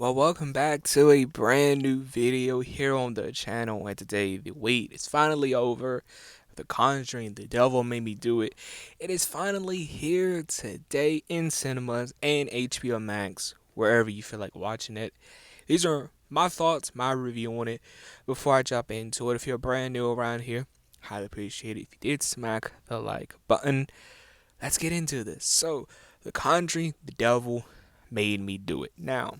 Well, welcome back to a brand new video here on the channel. And today, the wait is finally over. The Conjuring, The Devil Made Me Do It. It is finally here today in cinemas and HBO Max, wherever you feel like watching it. These are my thoughts, my review on it. Before I jump into it, if you're brand new around here, highly appreciate it. If you did smack the like button, let's get into this. So, The Conjuring, The Devil Made Me Do It. Now,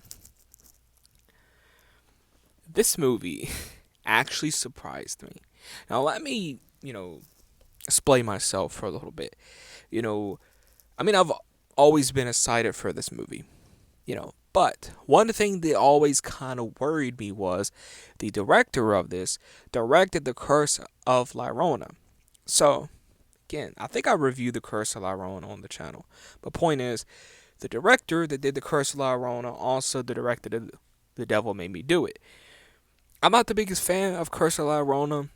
this movie actually surprised me. Now, let me, explain myself for a little bit. You know, I've always been excited for this movie, but one thing that always kind of worried me was the director of this directed The Curse of La Llorona. So, again, I think I reviewed The Curse of La Llorona on the channel. But point is, the director that did The Curse of La Llorona also directed The Devil Made Me Do It. I'm not the biggest fan of Curse of La Llorona.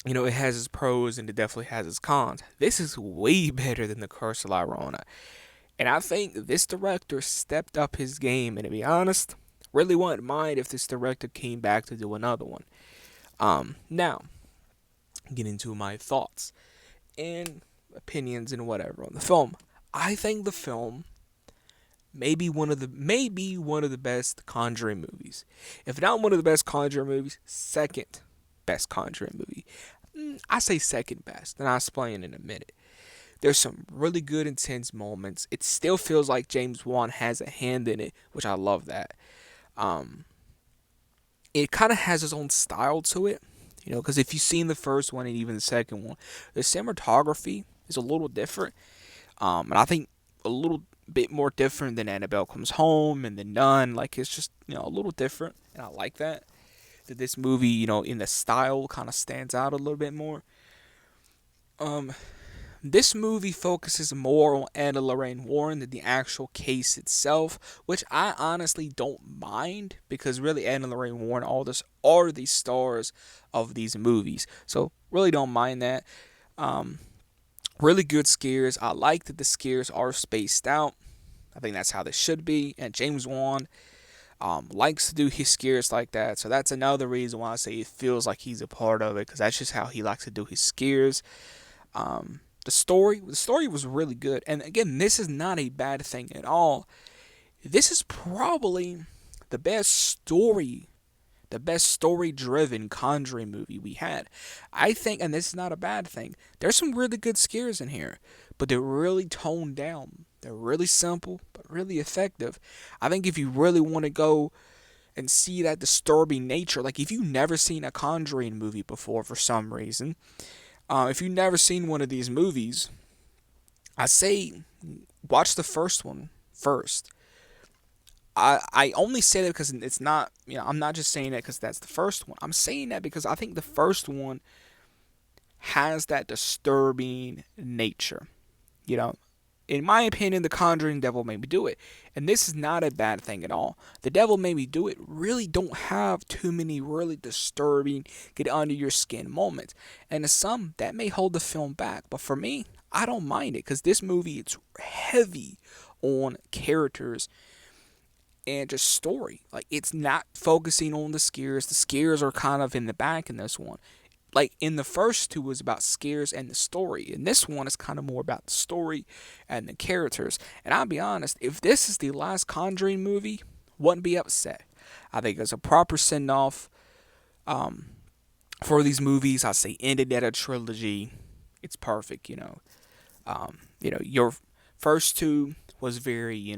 It has its pros and it definitely has its cons. This is way better than the Curse of La Llorona. And I think this director stepped up his game. And to be honest, really wouldn't mind if this director came back to do another one. Now, get into my thoughts and opinions and whatever on the film. I think the film maybe one of the best Conjuring movies. If not one of the best Conjuring movies, second best Conjuring movie. I say second best, and I'll explain in a minute. There's some really good intense moments. It still feels like James Wan has a hand in it, which I love that. Um, it kind of has its own style to it, because if you've seen the first one and even the second one, the cinematography is a little different. And I think a little bit more different than Annabelle Comes Home and The Nun. Like, it's just, a little different, and I like that. That this movie, in the style kind of stands out a little bit more. Um, this movie focuses more on Anna Lorraine Warren than the actual case itself, which I honestly don't mind because really Anna Lorraine Warren, all this are the stars of these movies, so really don't mind that. Um, Really good scares. I like that the scares are spaced out. I think that's how they should be. And James Wan likes to do his scares like that. So that's another reason why I say it feels like he's a part of it, because that's just how he likes to do his scares. The story was really good. And again, this is not a bad thing at all. This is probably the best story the best story driven Conjuring movie we had. I think, and this is not a bad thing, there's some really good scares in here, but they're really toned down. They're really simple, but really effective. I think if you really want to go and see that disturbing nature, like if you've never seen a Conjuring movie before for some reason, if you've never seen one of these movies, I say watch the first one first. I only say that because it's not, I'm not just saying that because that's the first one. I'm saying that because I think the first one has that disturbing nature. You know, in my opinion, The Conjuring Devil Made Me Do It. And this is not a bad thing at all. The Devil Made Me Do It really don't have too many really disturbing, get under your skin moments. And to some, that may hold the film back. But for me, I don't mind it because this movie, it's heavy on characters and just story. Like, it's not focusing on the scares. The scares are kind of in the back in this one. Like, in the first two was about scares and the story. In this one is kind of more about the story and the characters. And I'll be honest, if this is the last Conjuring movie, wouldn't be upset. I think it's a proper send off for these movies. I say ended at a trilogy. It's perfect. Your first two was very,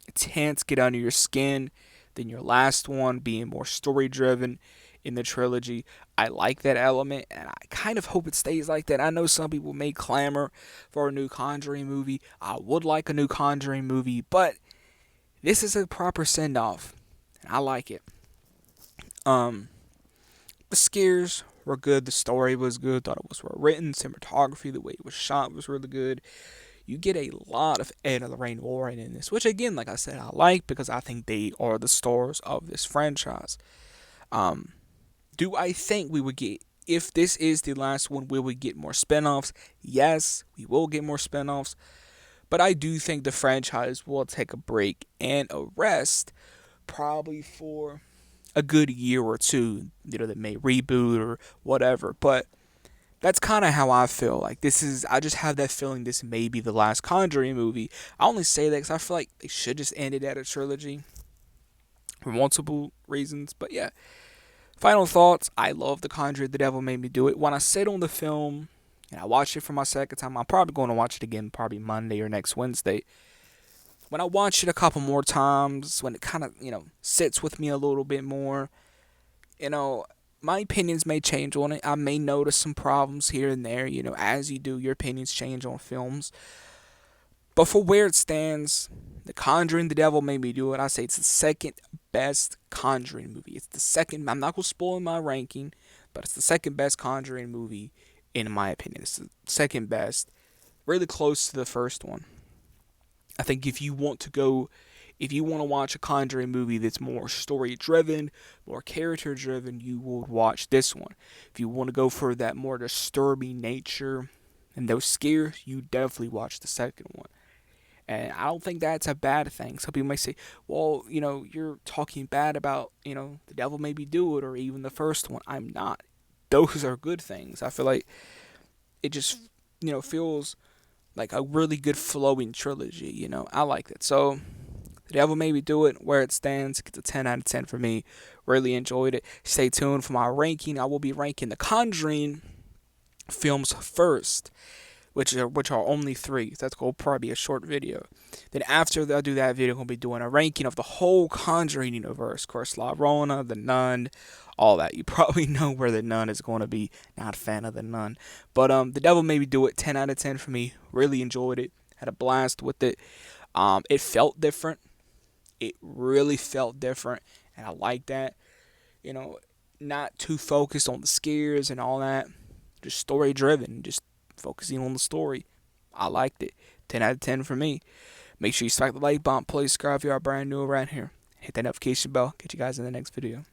intense, get under your skin. Then your last one being more story driven in the trilogy. I like that element, and I kind of hope it stays like that. I know some people may clamor for a new Conjuring movie. I would like a new Conjuring movie, but this is a proper send off, and I like it. Um, the scares were good. The story was good. Thought it was well written. Cinematography, the way it was shot was really good. You get a lot of Ed and Lorraine Warren in this, which again, like I said, I like because I think they are the stars of this franchise. Um, do I think we would get, if this is the last one, will we get more spinoffs? Yes, we will get more spinoffs, but I do think the franchise will take a break and a rest probably for a good year or two. They may reboot or whatever. But that's kind of how I feel. Like, I just have that feeling this may be the last Conjuring movie. I only say that because I feel like they should just end it at a trilogy for multiple reasons. But yeah, final thoughts. I love The Conjuring. The Devil Made Me Do It. When I sit on the film and I watch it for my second time, I'm probably going to watch it again probably Monday or next Wednesday. When I watch it a couple more times, when it kind of, sits with me a little bit more, you know, my opinions may change on it. I may notice some problems here and there, as you do, your opinions change on films. But for where it stands, The Conjuring, The Devil Made Me Do It, I say it's the second best Conjuring movie. It's the second, I'm not going to spoil my ranking, but it's the second best Conjuring movie in my opinion. It's the second best, really close to the first one. I think if you want to watch a Conjuring movie that's more story driven, more character driven, you would watch this one. If you want to go for that more disturbing nature and those scares, you definitely watch the second one. And I don't think that's a bad thing. Some people may say, well, you're talking bad about, The Devil Made Me Do It or even the first one. I'm not. Those are good things. I feel like it just, feels like a really good flowing trilogy. I like it. So, The Devil Made Me Do It, where it stands, gets a 10 out of 10 for me. Really enjoyed it. Stay tuned for my ranking. I will be ranking the Conjuring films first, which are only 3. That's going to probably be a short video. Then after I do that video, I'm going to be doing a ranking of the whole Conjuring universe. Of course, La Llorona, The Nun, all that. You probably know where The Nun is going to be. Not a fan of The Nun. But The Devil Made Me Do It, 10 out of 10 for me. Really enjoyed it. Had a blast with it. It felt different. It really felt different. And I like that. Not too focused on the scares and all that. Just story driven. Just focusing on the story. I liked it. 10 out of 10 for me. Make sure you smack the like button. Please subscribe if you are brand new around here. Hit that notification bell. Catch you guys in the next video.